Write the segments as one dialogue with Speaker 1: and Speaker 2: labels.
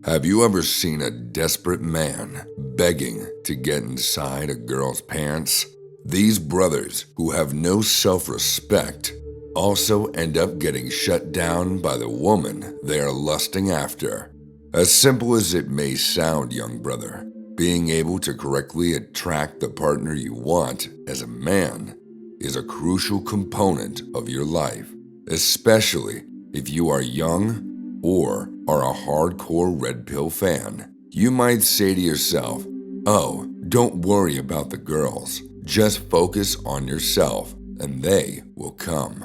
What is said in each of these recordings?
Speaker 1: Have you ever seen a desperate man begging to get inside a girl's pants? These brothers, who have no self-respect, also end up getting shut down by the woman they are lusting after. As simple as it may sound, young brother, being able to correctly attract the partner you want as a man is a crucial component of your life, especially if you are young or are a hardcore red pill fan. You might say to yourself, "Oh, don't worry about the girls. Just focus on yourself and they will come."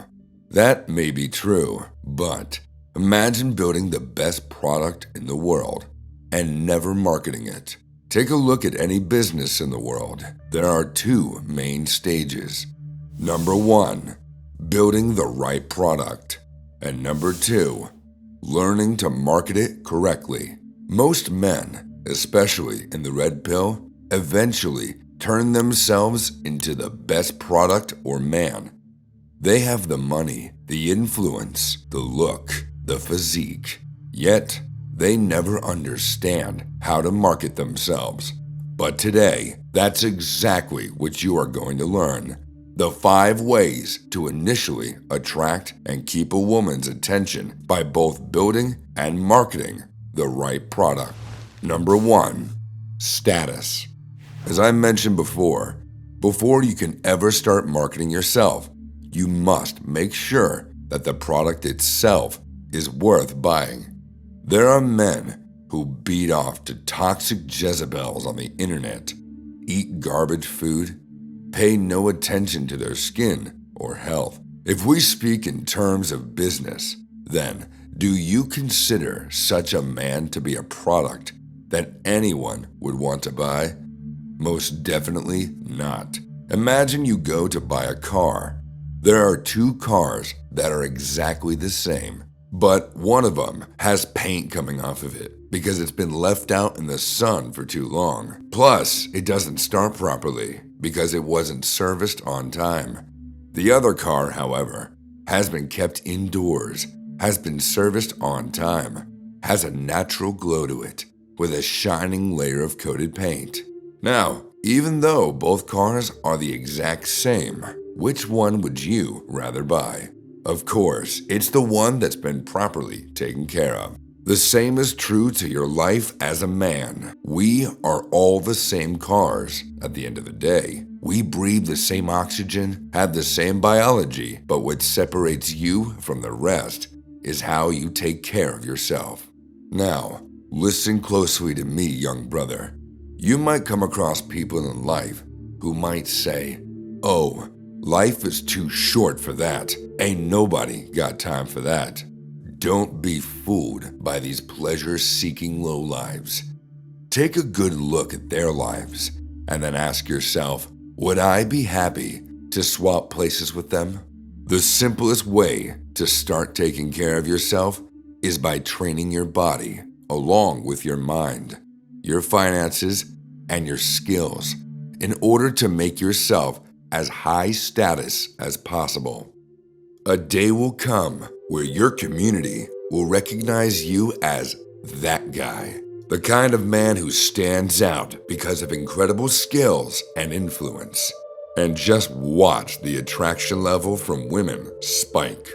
Speaker 1: That may be true, but imagine building the best product in the world and never marketing it. Take a look at any business in the world. There are two main stages. Number one, building the right product. And number two, learning to market it correctly. Most men, especially in the red pill, eventually turn themselves into the best product or man. They have the money, the influence, the look, the physique, yet they never understand how to market themselves. But today, that's exactly what you are going to learn. The 5 ways to initially attract and keep a woman's attention by both building and marketing the right product. Number 1, status. As I mentioned before you can ever start marketing yourself, you must make sure that the product itself is worth buying. There are men who beat off to toxic Jezebels on the internet, eat garbage food, pay no attention to their skin or health. If we speak in terms of business, then do you consider such a man to be a product that anyone would want to buy? Most definitely not. Imagine you go to buy a car. There are 2 cars that are exactly the same, but one of them has paint coming off of it because it's been left out in the sun for too long. Plus, it doesn't start properly because it wasn't serviced on time. The other car, however, has been kept indoors, has been serviced on time, has a natural glow to it, with a shining layer of coated paint. Now, even though both cars are the exact same, which one would you rather buy? Of course, it's the one that's been properly taken care of. The same is true to your life as a man. We are all the same cars at the end of the day. We breathe the same oxygen, have the same biology, but what separates you from the rest is how you take care of yourself. Now, listen closely to me, young brother. You might come across people in life who might say, "Oh, life is too short for that. Ain't nobody got time for that." Don't be fooled by these pleasure-seeking lowlives. Take a good look at their lives and then ask yourself, would I be happy to swap places with them? The simplest way to start taking care of yourself is by training your body along with your mind, your finances, and your skills in order to make yourself as high status as possible. A day will come where your community will recognize you as that guy, the kind of man who stands out because of incredible skills and influence. And just watch the attraction level from women spike.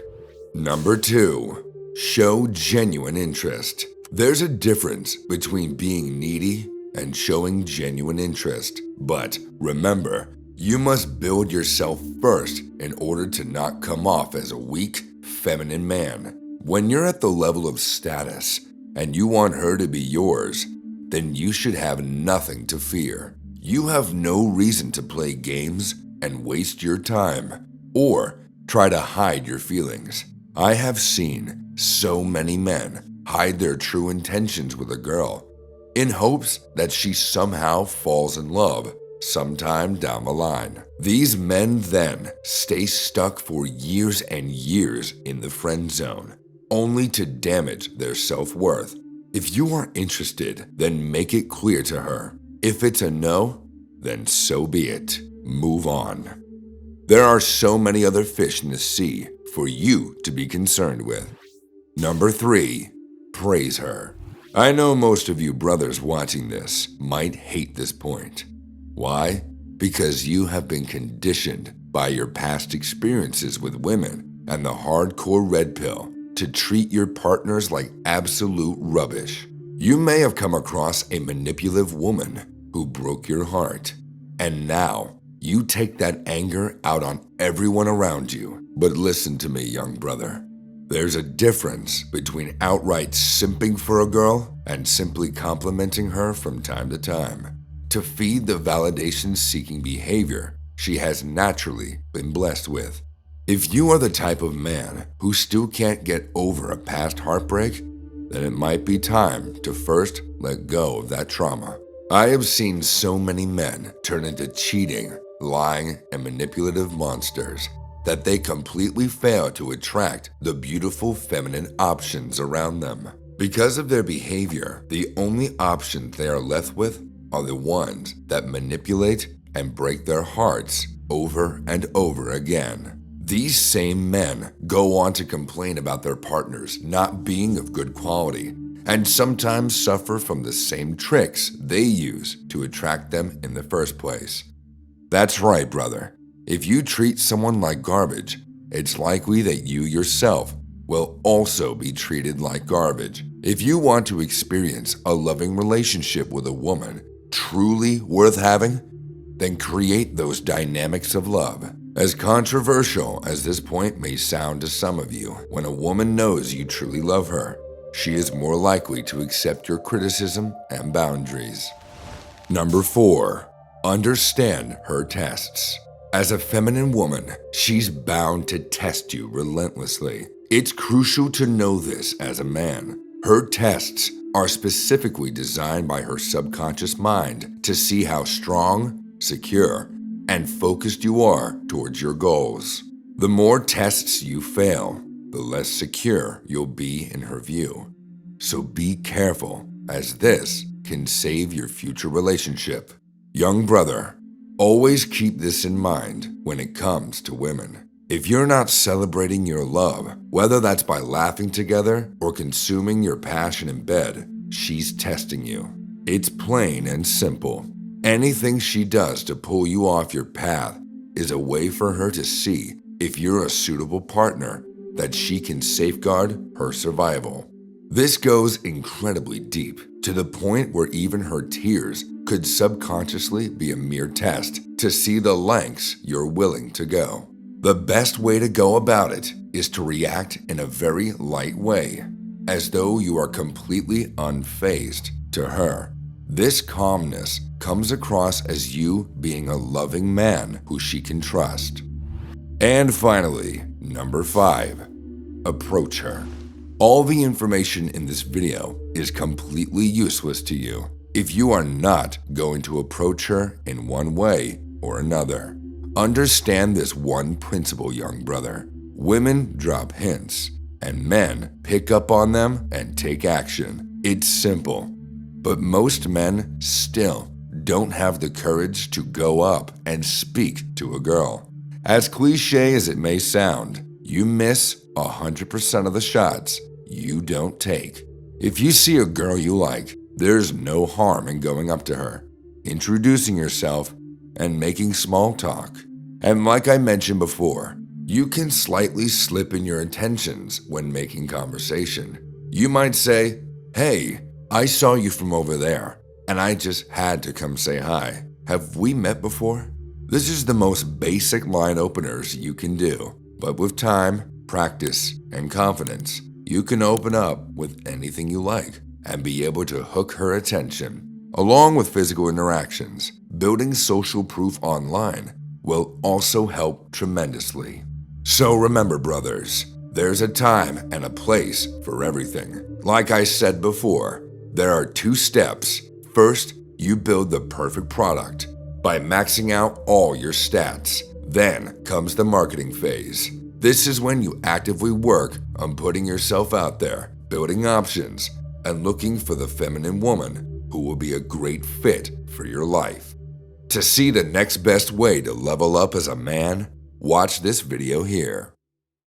Speaker 1: Number 2, show genuine interest. There's a difference between being needy and showing genuine interest. But remember, you must build yourself first in order to not come off as a weak, feminine man. When you're at the level of status and you want her to be yours, then you should have nothing to fear. You have no reason to play games and waste your time or try to hide your feelings. I have seen so many men hide their true intentions with a girl in hopes that she somehow falls in love sometime down the line. These men then stay stuck for years and years in the friend zone, only to damage their self-worth. If you are interested, then make it clear to her. If it's a no, then so be it. Move on. There are so many other fish in the sea for you to be concerned with. Number 3, praise her. I know most of you brothers watching this might hate this point. Why? Because you have been conditioned by your past experiences with women and the hardcore red pill to treat your partners like absolute rubbish. You may have come across a manipulative woman who broke your heart, and now you take that anger out on everyone around you. But listen to me, young brother. There's a difference between outright simping for a girl and simply complimenting her from time to time to feed the validation-seeking behavior she has naturally been blessed with. If you are the type of man who still can't get over a past heartbreak, then it might be time to first let go of that trauma. I have seen so many men turn into cheating, lying, and manipulative monsters that they completely fail to attract the beautiful feminine options around them. Because of their behavior, the only options they are left with are the ones that manipulate and break their hearts over and over again. These same men go on to complain about their partners not being of good quality and sometimes suffer from the same tricks they use to attract them in the first place. That's right, brother. If you treat someone like garbage, it's likely that you yourself will also be treated like garbage. If you want to experience a loving relationship with a woman truly worth having, then create those dynamics of love. As controversial as this point may sound to some of you, when a woman knows you truly love her, she is more likely to accept your criticism and boundaries. Number 4, understand her tests. As a feminine woman, she's bound to test you relentlessly. It's crucial to know this as a man. Her tests are specifically designed by her subconscious mind to see how strong, secure, and focused you are towards your goals. The more tests you fail, the less secure you'll be in her view. So be careful, as this can save your future relationship. Young brother, always keep this in mind when it comes to women. If you're not celebrating your love, whether that's by laughing together or consuming your passion in bed, she's testing you. It's plain and simple. Anything she does to pull you off your path is a way for her to see if you're a suitable partner that she can safeguard her survival. This goes incredibly deep, to the point where even her tears could subconsciously be a mere test to see the lengths you're willing to go. The best way to go about it is to react in a very light way, as though you are completely unfazed to her. This calmness comes across as you being a loving man who she can trust. And finally, number 5, approach her. All the information in this video is completely useless to you if you are not going to approach her in one way or another. Understand this one principle, young brother. Women drop hints, and men pick up on them and take action. It's simple. But most men still don't have the courage to go up and speak to a girl. As cliche as it may sound, you miss 100% of the shots you don't take. If you see a girl you like, there's no harm in going up to her, introducing yourself, and making small talk. And like I mentioned before, you can slightly slip in your intentions when making conversation. You might say, "Hey, I saw you from over there, and I just had to come say hi. Have we met before?" This is the most basic line openers you can do, but with time, practice, and confidence, you can open up with anything you like and be able to hook her attention. Along with physical interactions, building social proof online will also help tremendously. So remember, brothers, there's a time and a place for everything. Like I said before, there are 2 steps. First, you build the perfect product by maxing out all your stats. Then comes the marketing phase. This is when you actively work on putting yourself out there, building options, and looking for the feminine woman who will be a great fit for your life. To see the next best way to level up as a man, watch this video here.